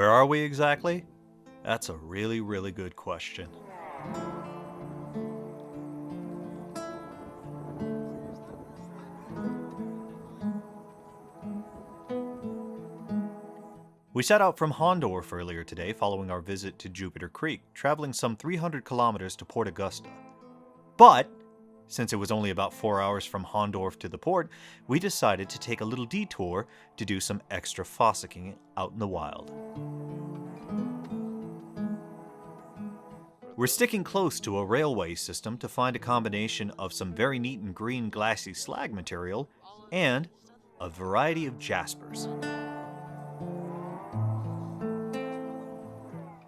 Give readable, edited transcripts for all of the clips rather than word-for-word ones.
Where are we exactly? That's a really, really good question. We set out from Hahndorf earlier today following our visit to Jupiter Creek, traveling some 300 kilometers to Port Augusta. But, since it was only about 4 hours from Hahndorf to the port, we decided to take a little detour to do some extra fossicking out in the wild. We're sticking close to a railway system to find a combination of some very neat and green glassy slag material and a variety of jaspers.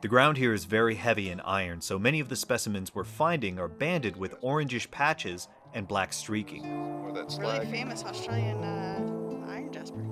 The ground here is very heavy in iron, so many of the specimens we're finding are banded with orangish patches and black streaking. Or that Really slag. famous Australian iron jasper.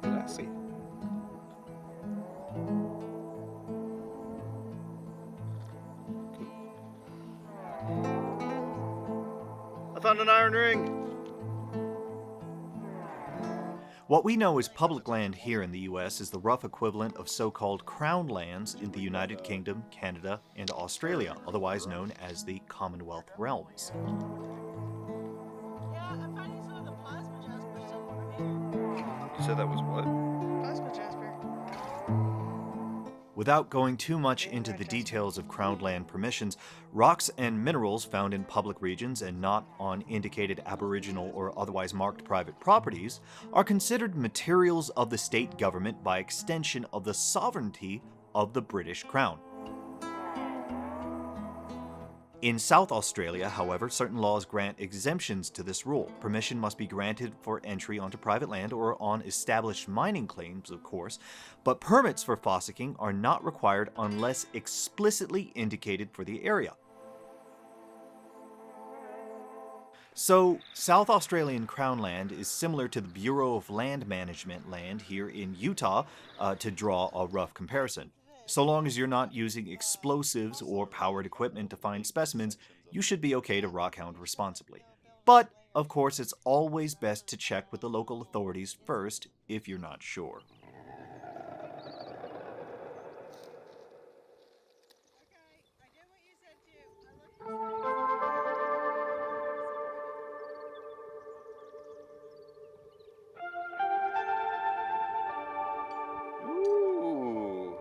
Glassy. I found an iron ring. What we know as public land here in the US is the rough equivalent of so-called crown lands in the United Kingdom, Canada, and Australia, otherwise known as the Commonwealth realms. Yeah, I'm finding some of the plasma jasper somewhere here. You said that was what? Plasma jasper. Without going too much into the details of crown land permissions, rocks and minerals found in public regions and not on indicated Aboriginal or otherwise marked private properties are considered materials of the state government by extension of the sovereignty of the British Crown. In South Australia, however, certain laws grant exemptions to this rule. Permission must be granted for entry onto private land or on established mining claims, of course, but permits for fossicking are not required unless explicitly indicated for the area. So, South Australian Crown land is similar to the Bureau of Land Management land here in Utah, to draw a rough comparison. So long as you're not using explosives or powered equipment to find specimens, you should be okay to rockhound responsibly. But, of course, it's always best to check with the local authorities first if you're not sure. Okay, I did what you said to. I looked. Ooh.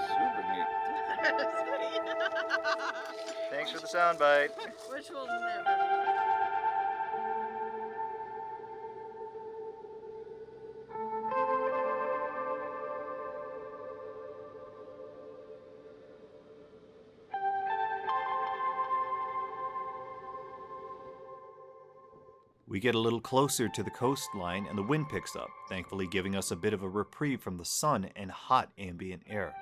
Super neat. Thanks for the soundbite. Which will never be. We get a little closer to the coastline and the wind picks up, thankfully giving us a bit of a reprieve from the sun and hot ambient air.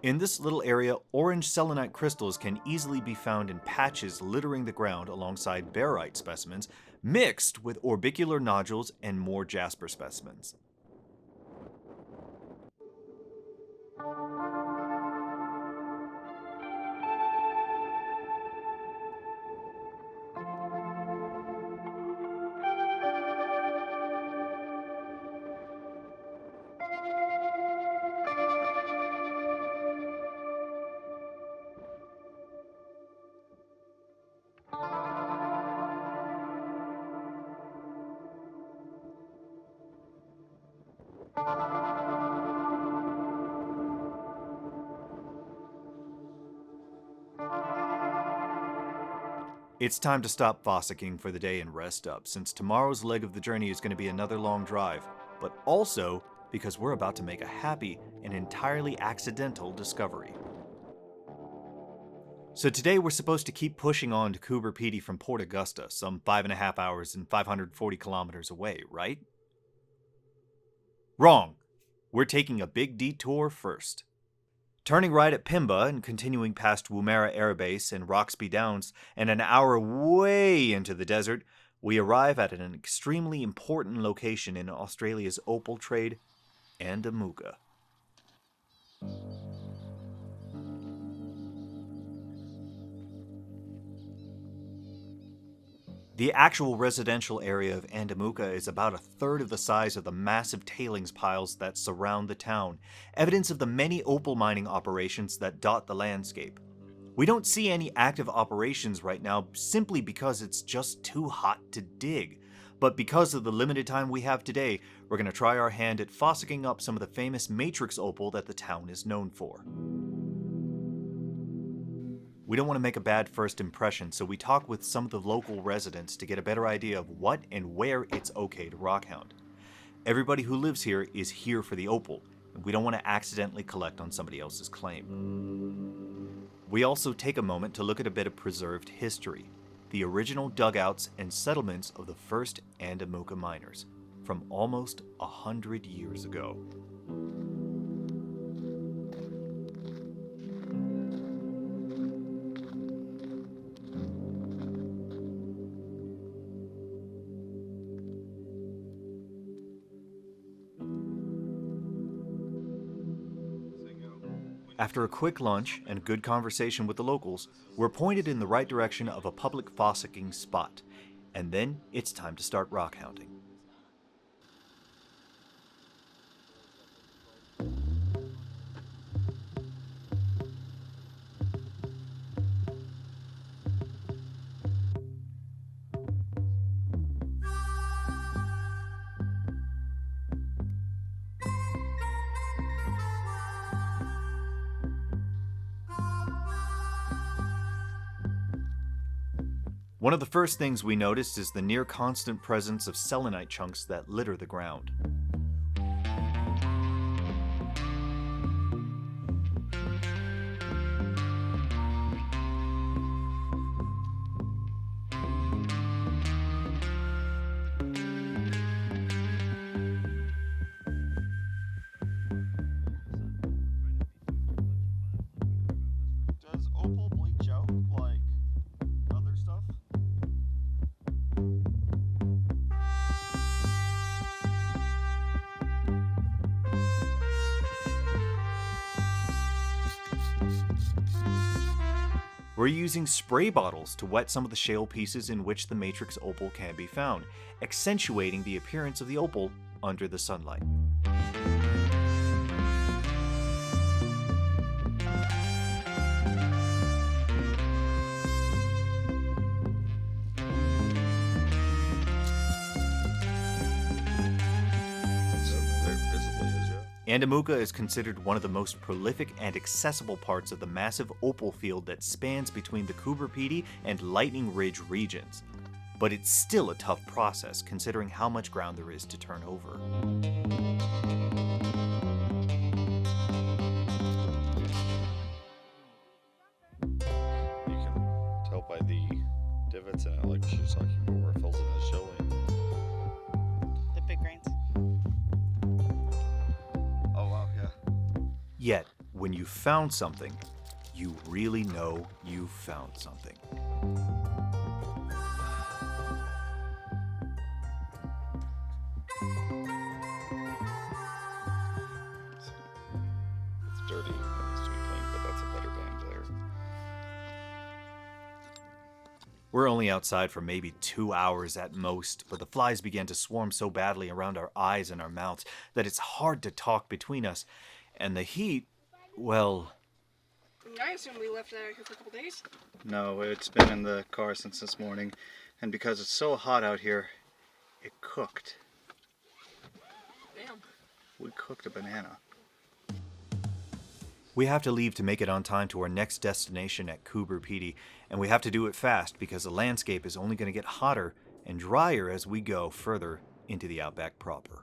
In this little area, orange selenite crystals can easily be found in patches littering the ground alongside barite specimens, mixed with orbicular nodules and more jasper specimens. It's time to stop fossicking for the day and rest up, since tomorrow's leg of the journey is going to be another long drive, but also because we're about to make a happy and entirely accidental discovery. So today we're supposed to keep pushing on to Coober Pedy from Port Augusta, some 5.5 hours and 540 kilometers away, right? Wrong! We're taking a big detour first. Turning right at Pimba and continuing past Woomera Air Base and Roxby Downs, and an hour way into the desert, we arrive at an extremely important location in Australia's opal trade, Andamooka. The actual residential area of Andamooka is about a third of the size of the massive tailings piles that surround the town, evidence of the many opal mining operations that dot the landscape. We don't see any active operations right now simply because it's just too hot to dig. But because of the limited time we have today, we're going to try our hand at fossicking up some of the famous matrix opal that the town is known for. We don't want to make a bad first impression, so we talk with some of the local residents to get a better idea of what and where it's okay to rockhound. Everybody who lives here is here for the opal, and we don't want to accidentally collect on somebody else's claim. We also take a moment to look at a bit of preserved history, the original dugouts and settlements of the first Andamooka miners, from almost 100 years ago. After a quick lunch and good conversation with the locals, we're pointed in the right direction of a public fossicking spot, and then it's time to start rockhounding. One of the first things we noticed is the near constant presence of selenite chunks that litter the ground. Does opal bleach out like other stuff? We're using spray bottles to wet some of the shale pieces in which the matrix opal can be found, accentuating the appearance of the opal under the sunlight. Andamooka is considered one of the most prolific and accessible parts of the massive opal field that spans between the Coober Pedy and Lightning Ridge regions. But it's still a tough process considering how much ground there is to turn over. You can tell by the divots in it, like she was talking about, where it fills in the shale. The big grains. Oh wow, yeah. Yet, when you found something, you really know you found something. It's dirty. It needs to be cleaned, but that's a better band there. We're only outside for maybe 2 hours at most, but the flies began to swarm so badly around our eyes and our mouths that it's hard to talk between us. And the heat, well... I assume we left that for a couple days. No, it's been in the car since this morning, and because it's so hot out here, it cooked. Damn. We cooked a banana. We have to leave to make it on time to our next destination at Coober Pedy, and we have to do it fast because the landscape is only going to get hotter and drier as we go further into the Outback proper.